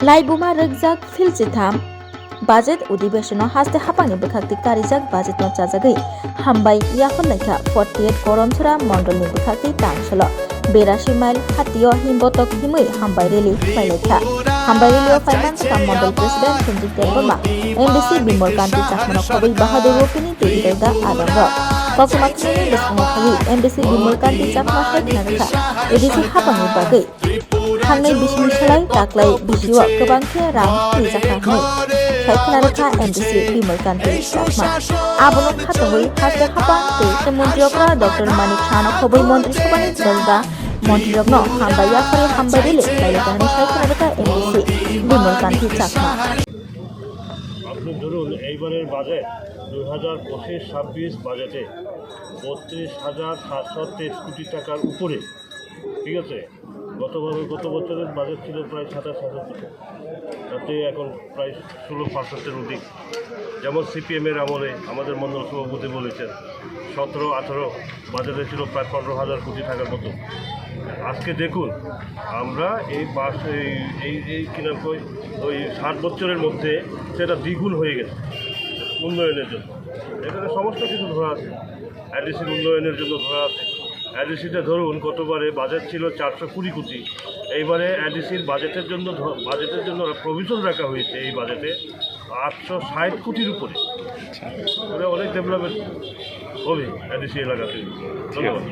लाइबुमा रगजाक फिलचिथाम budget अधिवेशनाव हास्ते हापांनि बखाक्ति कारिजाक budget न चाजागै हामबाय याखन नायखा 48 करमसरा मंडलनि बखाक्ति तांसलो 82 mile हातियो हिमबतक हिमै हामबाय रेली फाइलायखा हामबाय रेलियो फाइनान्स काम मंडल प्रेसिडेंट सन्जित देवबर्मा एमडीसी बिमल कांति चाखमनो खबै बाहादुर रोपिनि तेगिरदा आदमर ककमाखनि बसुमतारी एमडीसी बिमल कांति चाखमा हायखनाखा एडीसी हापांनि बागै थांनाय बिसिनि सोलाय दाख्लै बिसिवा गोबांखे रां रिजाखाङै खायखनारखा एमडीसी बिमल कांति चाखमा आबनो खातंगै हास्ते हापां ते मन्त्रियफ्रा डॉक्टर मानिक सानो खबै मन्त्रि सभानि दलदा मन्त्रियफ्नो हामबाय याफारि हामबाय रेले लायलागानि खायखनारखा एमडीसी बिमल कांति चाखमा আপনি ধরুন এইবারের বাজেট 2025-26 বাজেটে 32,723 কোটি টাকার উপরে, ঠিক আছে। গত বছরের বাজেট ছিল প্রায় 27,000 কোটি, তাতে এখন প্রায় 16% অধিক। যেমন সিপিএমের আমলে আমাদের মণ্ডল সভাপতি বলেছেন 17-18 বাজেটে ছিল প্রায় 15,000 কোটি টাকার মতো। আজকে দেখুন আমরা এই কিনা ওই 60 বছরের মধ্যে সেটা দ্বিগুণ হয়ে গেছে উন্নয়নের জন্য। এখানে সমস্ত কিছু ধরা আছে, এডিসির উন্নয়নের জন্য ধরা আছে। এডিসিতে ধরুন গতবারে বাজেট ছিল 420 কোটি, এইবারে এডিসির বাজেটের জন্য প্রভিশন রাখা হয়েছে এই বাজেটে 860 কোটির উপরে। অনেক ডেভেলপমেন্ট হবে এডিসি এলাকাতে। ধন্যবাদ।